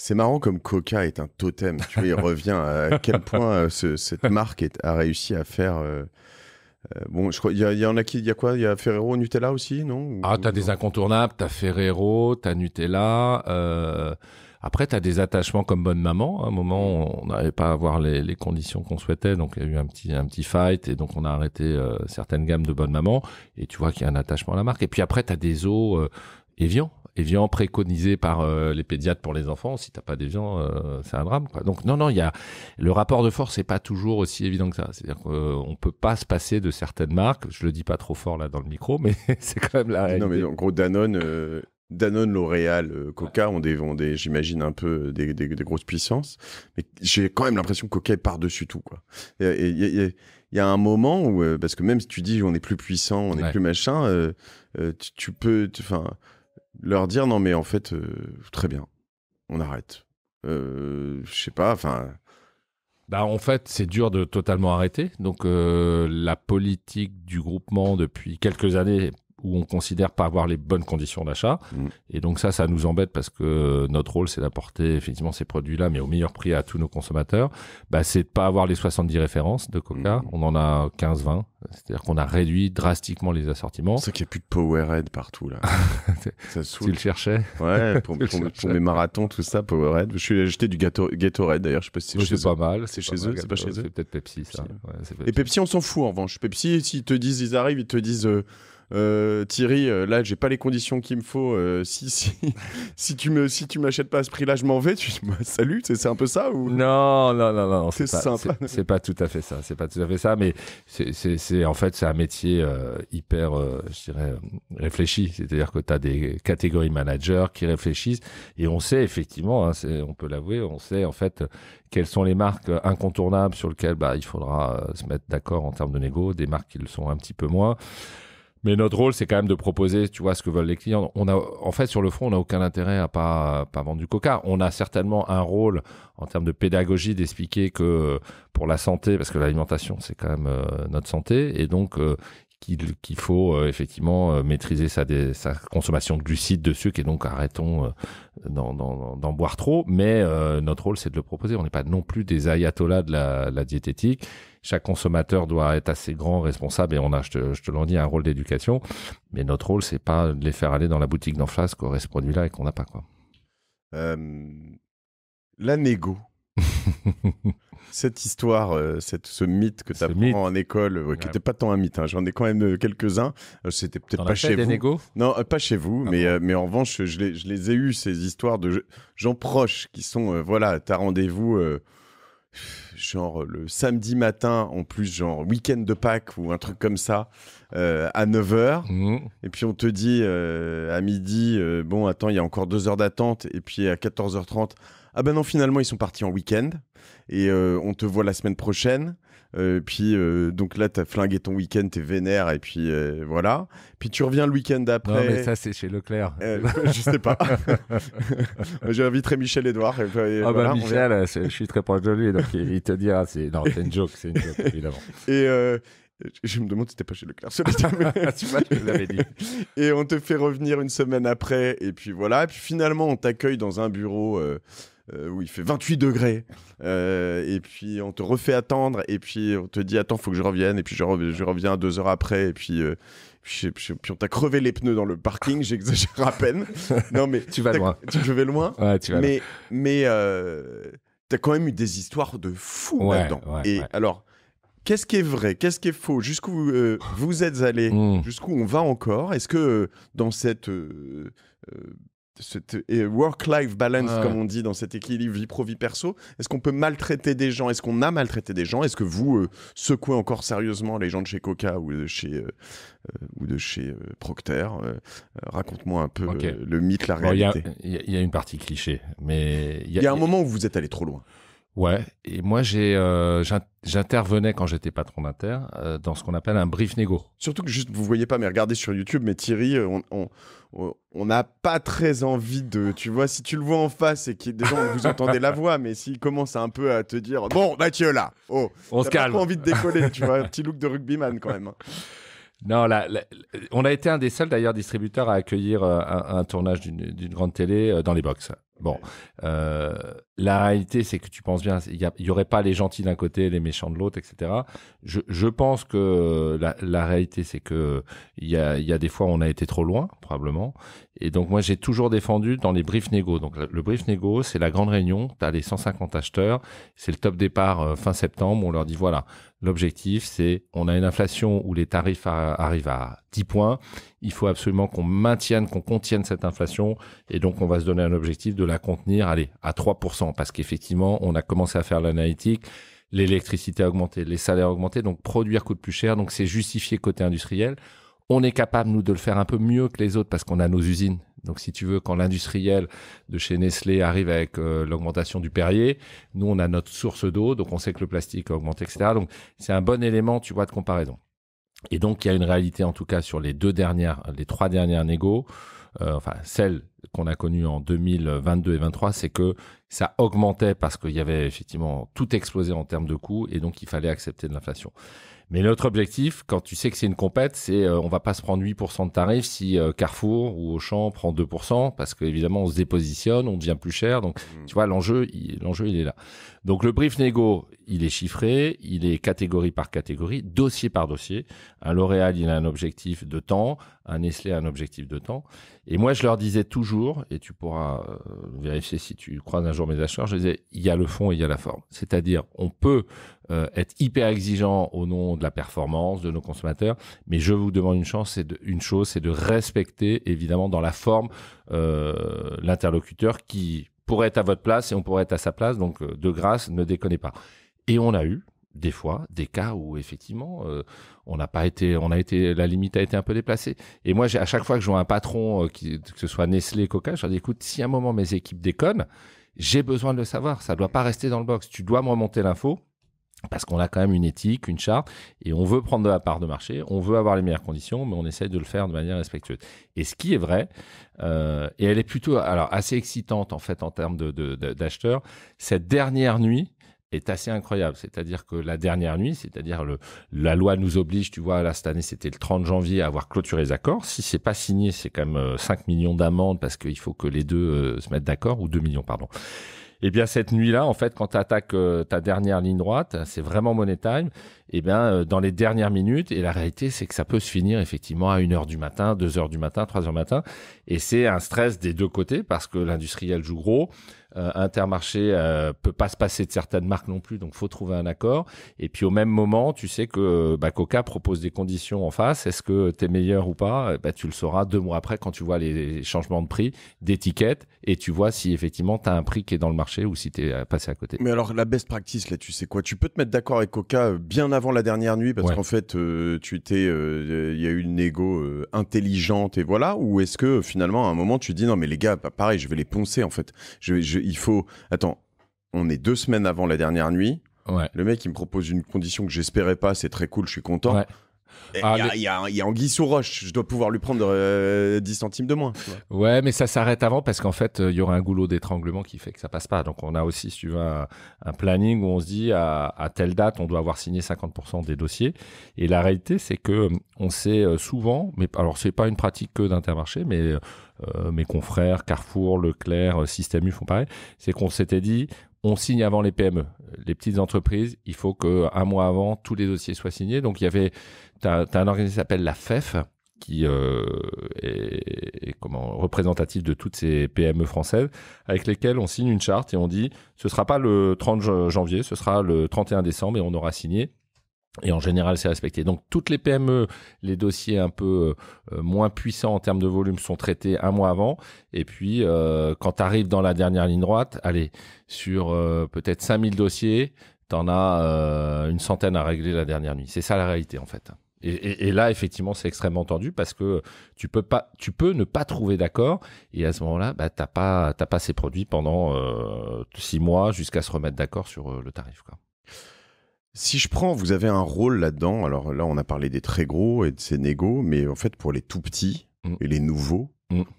C'est marrant comme Coca est un totem. Tu vois, il revient à quel point cette marque a réussi à faire. Bon, je crois il y en a qui, il y a quoi? Il y a Ferrero Nutella aussi, non? Ah, t'as des incontournables, t'as Ferrero, t'as Nutella. Après, t'as des attachements comme Bonne Maman. À un moment, on n'arrivait pas à avoir les conditions qu'on souhaitait, donc il y a eu un petit fight, et donc on a arrêté certaines gammes de Bonne Maman. Et tu vois qu'il y a un attachement à la marque. Et puis après, t'as des eaux Evian. Evian préconisé par les pédiatres pour les enfants. Si t'as pas d'Evian, c'est un drame, quoi. Donc non, il y a le rapport de force, c'est pas toujours aussi évident que ça. C'est-à-dire qu'on peut pas se passer de certaines marques. Je le dis pas trop fort là dans le micro, mais c'est quand même la réalité. Non, mais en gros, Danone, L'Oréal, Coca ont des, j'imagine, un peu des grosses puissances. Mais j'ai quand même l'impression que Coca est par-dessus tout, quoi. Il y a un moment où, parce que même si tu dis on est plus puissant, on est plus machin, tu peux, leur dire non, mais en fait, très bien, on arrête. Je sais pas, Bah, en fait, c'est dur de totalement arrêter. Donc, la politique du groupement depuis quelques années où on considère pas avoir les bonnes conditions d'achat. Et donc ça nous embête parce que notre rôle, c'est d'apporter effectivement ces produits-là, mais au meilleur prix à tous nos consommateurs. Bah, c'est de pas avoir les 70 références de Coca. On en a 15-20. C'est-à-dire qu'on a réduit drastiquement les assortiments. C'est qu'il n'y a plus de Powerade partout, là. Ça saoule. Tu le cherchais? Ouais, pour mes marathons, tout ça, Powerade. Je suis acheté du Gatorade, d'ailleurs. Je sais pas si c'est chez eux. C'est pas mal. C'est chez eux, c'est pas chez eux. C'est peut-être Pepsi, ça. Ouais, Et Pepsi, on s'en fout, en revanche. Pepsi, s'ils te disent, ils arrivent, ils te disent... Thierry, là j'ai pas les conditions qu'il me faut. Si tu m'achètes pas à ce prix-là, je m'en vais. Tu dis salut, c'est un peu ça ou Non, c'est sympa. C'est pas tout à fait ça. C'est pas tout à fait ça, mais c'est en fait c'est un métier hyper, je dirais, réfléchi. C'est-à-dire que tu as des catégories managers qui réfléchissent et on sait effectivement, hein, on peut l'avouer, on sait en fait quelles sont les marques incontournables sur lesquelles il faudra se mettre d'accord en termes de négo, des marques qui le sont un petit peu moins. Mais notre rôle, c'est quand même de proposer, tu vois, ce que veulent les clients. En fait, sur le fond, on n'a aucun intérêt à pas vendre du Coca. On a certainement un rôle en termes de pédagogie d'expliquer que pour la santé, parce que l'alimentation, c'est quand même notre santé, et donc qu'il faut effectivement maîtriser sa consommation de glucides, de sucre, et donc arrêtons d'en boire trop. Mais notre rôle, c'est de le proposer. On n'est pas non plus des ayatollahs de la diététique. Chaque consommateur doit être assez grand, responsable, et on a, je te l'en dis, un rôle d'éducation. Mais notre rôle, c'est pas de les faire aller dans la boutique d'en face qui aurait ce produit-là et qu'on n'a pas, quoi. La négo. Cette histoire, ce mythe que tu apprends en école, qui n'était pas tant un mythe, hein, j'en ai quand même quelques-uns. C'était peut-être pas chez vous. Négos non, pas chez vous, mais en revanche, je les ai eus, ces histoires de gens proches qui sont, t'as rendez-vous genre le samedi matin, en plus, genre week-end de Pâques ou un truc comme ça, à 9h. Et puis on te dit à midi, bon, attends, il y a encore 2 heures d'attente. Et puis à 14h30, ah ben non, finalement, ils sont partis en week-end. Et on te voit la semaine prochaine. Donc là, t'as flingué ton week-end, t'es vénère, et puis voilà. Puis tu reviens le week-end d'après. Non, mais ça, c'est chez Leclerc. Je sais pas. J'inviterai Michel-Édouard. Voilà, Michel, je suis très proche de lui, donc il te dira. Non, c'est une joke, évidemment. Et je me demande si c'était pas chez Leclerc. Tu vois, je l'avais dit. Et on te fait revenir une semaine après, et puis voilà. Et puis finalement, on t'accueille dans un bureau où il fait 28 degrés, et puis on te refait attendre, et puis on te dit attends, faut que je revienne, et puis je reviens 2 heures après, et puis on t'a crevé les pneus dans le parking. J'exagère à peine. Non mais tu vas loin. Je vais loin. Ouais, tu vas loin. Mais t'as quand même eu des histoires de fous là-dedans. Et alors, qu'est-ce qui est vrai, qu'est-ce qui est faux, jusqu'où vous êtes allé, jusqu'où on va encore? Est-ce que dans cette work-life balance, comme on dit, dans cet équilibre vie pro, vie perso, est-ce qu'on peut maltraiter des gens? Est-ce qu'on a maltraité des gens? Est-ce que vous secouez encore sérieusement les gens de chez Coca ou de chez Procter? Raconte-moi un peu le mythe, la réalité. Il y a une partie cliché, mais il y a un moment où vous êtes allé trop loin. Ouais, et moi j'intervenais quand j'étais patron d'Inter dans ce qu'on appelle un brief négo. Surtout que juste vous voyez pas, mais regardez sur YouTube, mais Thierry, on n'a pas très envie de, tu vois, si tu le vois en face et que déjà vous entendez la voix, mais s'il commence un peu à te dire bon Mathieu là, on se calme, pas envie de décoller, tu vois, un petit look de rugbyman quand même. Non, on a été un des seuls d'ailleurs distributeurs à accueillir un tournage d'une grande télé dans les box. Bon, la réalité, c'est que tu penses bien, il y aurait pas les gentils d'un côté, les méchants de l'autre, etc. Je pense que la réalité, c'est que il y a des fois, on a été trop loin, probablement. Et donc, moi, j'ai toujours défendu dans les briefs négo. Donc, le brief négo, c'est la grande réunion. Tu as les 150 acheteurs. C'est le top départ fin septembre. On leur dit, voilà, l'objectif, c'est, on a une inflation où les tarifs arrivent à 10 points. Il faut absolument qu'on contienne cette inflation. Et donc, on va se donner un objectif de la contenir, allez, à 3%. Parce qu'effectivement, on a commencé à faire l'analytique. L'électricité a augmenté, les salaires ont augmenté. Donc, produire coûte plus cher. Donc, c'est justifié côté industriel. On est capable, nous, de le faire un peu mieux que les autres parce qu'on a nos usines. Donc, si tu veux, quand l'industriel de chez Nestlé arrive avec l'augmentation du Perrier, nous, on a notre source d'eau, donc on sait que le plastique a augmenté, etc. Donc, c'est un bon élément, tu vois, de comparaison. Et donc, il y a une réalité, en tout cas, sur les 3 dernières négos, celles qu'on a connues en 2022 et 2023, c'est que ça augmentait parce qu'il y avait effectivement tout explosé en termes de coûts et donc il fallait accepter de l'inflation. Mais notre objectif, quand tu sais que c'est une compète, c'est on va pas se prendre 8% de tarif si Carrefour ou Auchan prend 2%, parce qu'évidemment, on se dépositionne, on devient plus cher. Donc, tu vois, l'enjeu, il est là. Donc, le brief négo, il est chiffré, il est catégorie par catégorie, dossier par dossier. Un L'Oréal, il a un objectif de temps, un Nestlé a un objectif de temps. Et moi, je leur disais toujours, et tu pourras vérifier si tu croises un jour mes acheteurs, je disais, il y a le fond et il y a la forme. C'est-à-dire, on peut être hyper exigeant au nom de la performance de nos consommateurs, mais je vous demande une chose, c'est de respecter évidemment dans la forme l'interlocuteur qui pourrait être à votre place et on pourrait être à sa place, donc de grâce, ne déconnez pas. Et on a eu des fois des cas où effectivement la limite a été un peu déplacée. Et moi, à chaque fois que je vois un patron, que ce soit Nestlé, Coca, je leur dis, écoute, si à un moment mes équipes déconnent, j'ai besoin de le savoir, ça ne doit pas rester dans le box, tu dois me remonter l'info. Parce qu'on a quand même une éthique, une charte, et on veut prendre de la part de marché, on veut avoir les meilleures conditions, mais on essaye de le faire de manière respectueuse. Et ce qui est vrai, et elle est plutôt assez excitante en fait en termes d'acheteurs, cette dernière nuit est assez incroyable. C'est-à-dire que la dernière nuit, c'est-à-dire la loi nous oblige, tu vois, là cette année c'était le 30 janvier à avoir clôturé les accords. Si c'est pas signé, c'est quand même 5 millions d'amendes parce qu'il faut que les deux se mettent d'accord, ou 2 millions, pardon. Eh bien, cette nuit-là, en fait, quand tu attaques ta dernière ligne droite, c'est vraiment money time. Eh bien, dans les dernières minutes, et la réalité, c'est que ça peut se finir effectivement à 1h du matin, 2h du matin, 3h du matin. Et c'est un stress des deux côtés parce que l'industriel joue gros. Intermarché peut pas se passer de certaines marques non plus, donc faut trouver un accord. Et puis au même moment, tu sais que Coca propose des conditions en face. Est-ce que tu es meilleur ou pas? Tu le sauras 2 mois après quand tu vois les changements de prix d'étiquette et tu vois si effectivement tu as un prix qui est dans le marché ou si tu es passé à côté. Mais alors la best practice là, tu sais quoi? Tu peux te mettre d'accord avec Coca bien avant la dernière nuit parce qu'en fait il y a eu une négo intelligente et voilà, ou est-ce que finalement à un moment tu dis non mais les gars, pareil, je vais les poncer en fait. Il faut... Attends, on est 2 semaines avant la dernière nuit. Ouais. Le mec, il me propose une condition que j'espérais pas. C'est très cool, je suis content. Ouais. Il y a anguille sous roche. Je dois pouvoir lui prendre 10 centimes de moins. Ouais, mais ça s'arrête avant parce qu'en fait, il y aura un goulot d'étranglement qui fait que ça passe pas. Donc, on a aussi, si tu veux, un planning où on se dit à telle date, on doit avoir signé 50% des dossiers. Et la réalité, c'est que on sait souvent, mais alors c'est pas une pratique que d'Intermarché, mais mes confrères, Carrefour, Leclerc, Système U font pareil. C'est qu'on s'était dit, on signe avant les PME. Les petites entreprises, il faut qu'un mois avant, tous les dossiers soient signés. Donc, t'as un organisme qui s'appelle la FEF, qui est représentatif de toutes ces PME françaises, avec lesquelles on signe une charte et on dit, ce sera pas le 30 janvier, ce sera le 31 décembre et on aura signé. Et en général, c'est respecté. Donc, toutes les PME, les dossiers un peu moins puissants en termes de volume sont traités un mois avant. Et puis, quand tu arrives dans la dernière ligne droite, allez, sur peut-être 5000 dossiers, tu en as une centaine à régler la dernière nuit. C'est ça la réalité, en fait. Et là, effectivement, c'est extrêmement tendu parce que tu peux ne pas trouver d'accord. Et à ce moment-là, t'as pas ces produits pendant 6 mois jusqu'à se remettre d'accord sur le tarif, quoi. Si je prends, vous avez un rôle là-dedans. Alors là, on a parlé des très gros et de ces négos, mais en fait, pour les tout petits et les nouveaux,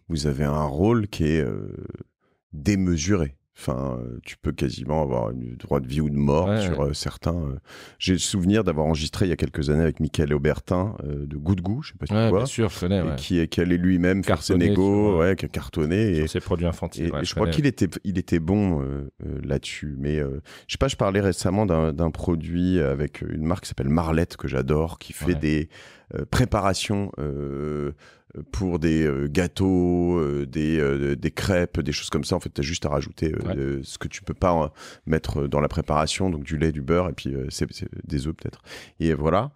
vous avez un rôle qui est démesuré. Enfin, tu peux quasiment avoir une droit de vie ou de mort sur certains. J'ai le souvenir d'avoir enregistré il y a quelques années avec Michael Aubertin de Goût de Goût, je sais pas si tu vois. Bien sûr, je connais. Qui allait lui-même faire ses négos, qui a cartonné. Sur ses produits infantiles. Et je crois qu'il était bon là-dessus. Mais je sais pas, je parlais récemment d'un produit avec une marque qui s'appelle Marlette, que j'adore, qui fait des préparations pour des gâteaux, des crêpes, des choses comme ça. En fait, tu as juste à rajouter ce que tu peux pas mettre dans la préparation, donc du lait, du beurre, et puis c'est des œufs peut-être. Et voilà.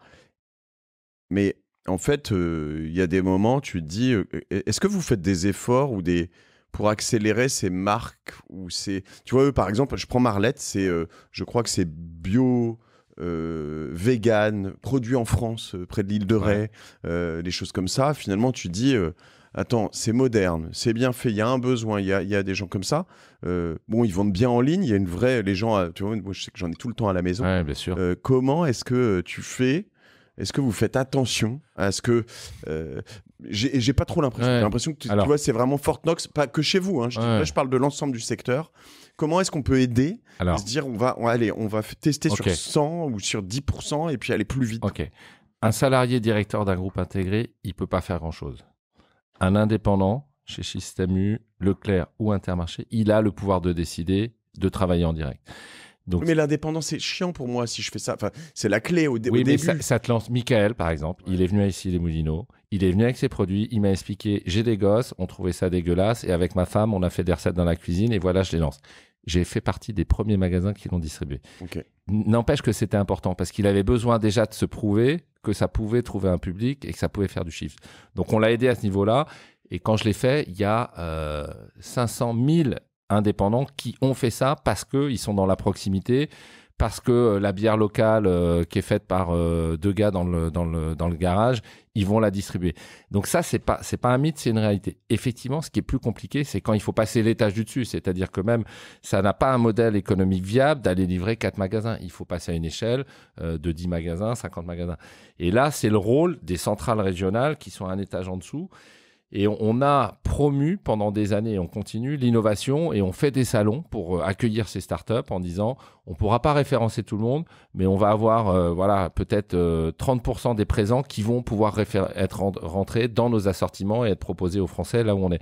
Mais en fait, il y a des moments, tu te dis, est-ce que vous faites des efforts pour accélérer ces marques ou tu vois, par exemple, je prends Marlette, je crois que c'est bio... vegan, produit en France, près de l'île de Ré, des choses comme ça. Finalement, tu dis, attends, c'est moderne, c'est bien fait, il y a un besoin, il y a des gens comme ça. Bon, ils vendent bien en ligne, il y a une vraie... Les gens, tu vois, moi, je sais que j'en ai tout le temps à la maison. Ouais, bien sûr. Comment est-ce que tu fais... Est-ce que vous faites attention à ce que... j'ai pas trop l'impression. J'ai l'impression que tu vois, c'est vraiment Fortnox, pas que chez vous. Hein, je parle de l'ensemble du secteur. Comment est-ce qu'on peut aider à se dire, on va tester sur 100 ou sur 10% et puis aller plus vite. Ok. Un salarié directeur d'un groupe intégré, il peut pas faire grand-chose. Un indépendant, chez Système U, Leclerc ou Intermarché, il a le pouvoir de décider de travailler en direct. Donc, mais l'indépendance, c'est chiant pour moi si je fais ça. Enfin, c'est la clé au début. Mais ça te lance. Michael, par exemple, il est venu ici les Moulineaux. Il est venu avec ses produits. Il m'a expliqué, j'ai des gosses, on trouvait ça dégueulasse. Et avec ma femme, on a fait des recettes dans la cuisine. Et voilà, je les lance. J'ai fait partie des premiers magasins qui l'ont distribué. Okay. N'empêche que c'était important parce qu'il avait besoin déjà de se prouver que ça pouvait trouver un public et que ça pouvait faire du chiffre. Donc, on l'a aidé à ce niveau-là. Et quand je l'ai fait, il y a 500 000 indépendants qui ont fait ça parce qu'ils sont dans la proximité, parce que la bière locale qui est faite par deux gars dans le garage, ils vont la distribuer. Donc ça, c'est pas un mythe, c'est une réalité. Effectivement, ce qui est plus compliqué, c'est quand il faut passer l'étage du dessus, c'est-à-dire que même ça n'a pas un modèle économique viable d'aller livrer 4 magasins. Il faut passer à une échelle de 10 magasins, 50 magasins. Et là, c'est le rôle des centrales régionales qui sont un étage en dessous. Et on a promu pendant des années, on continue l'innovation et on fait des salons pour accueillir ces startups en disant on ne pourra pas référencer tout le monde, mais on va avoir peut-être 30% des présents qui vont pouvoir être rentrés dans nos assortiments et être proposés aux Français là où on est.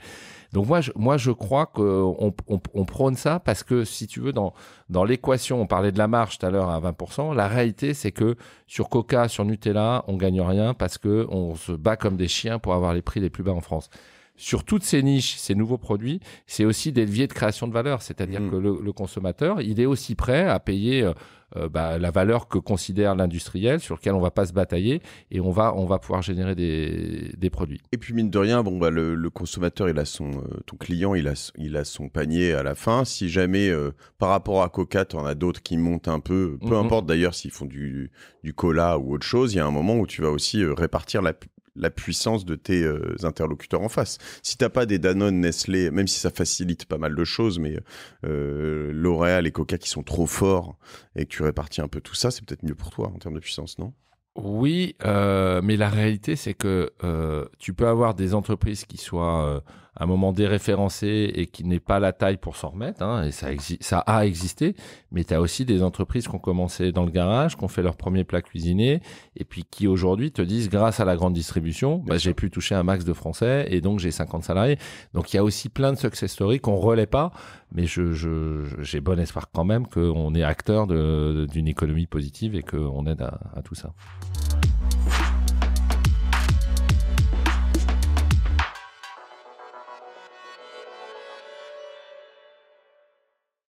Donc moi je crois qu'on prône ça parce que si tu veux dans l'équation, on parlait de la marge tout à l'heure à 20%, la réalité c'est que sur Coca, sur Nutella, on gagne rien parce que on se bat comme des chiens pour avoir les prix les plus bas en France. Sur toutes ces niches, ces nouveaux produits, c'est aussi des leviers de création de valeur. C'est-à-dire que le consommateur, il est aussi prêt à payer la valeur que considère l'industriel, sur lequel on ne va pas se batailler, et on va pouvoir générer des produits. Et puis, mine de rien, le consommateur, ton client, il a son panier à la fin. Si jamais, par rapport à Coca, tu en as d'autres qui montent un peu, peu importe d'ailleurs s'ils font du cola ou autre chose, il y a un moment où tu vas aussi répartir la puissance de tes interlocuteurs en face. Si t'as pas des Danone, Nestlé, même si ça facilite pas mal de choses, mais L'Oréal et Coca qui sont trop forts et que tu répartis un peu tout ça, c'est peut-être mieux pour toi en termes de puissance, non ? Oui, mais la réalité, c'est que tu peux avoir des entreprises qui soient à un moment déréférencées et qui n'aient pas la taille pour s'en remettre, hein, et ça a existé, mais tu as aussi des entreprises qui ont commencé dans le garage, qui ont fait leur premier plat cuisiné, et puis qui aujourd'hui te disent, grâce à la grande distribution, j'ai pu toucher un max de Français, et donc j'ai 50 salariés. Donc il y a aussi plein de success stories qu'on ne relaie pas, mais j'ai bon espoir quand même qu'on est acteur d'une économie positive et qu'on aide à tout ça.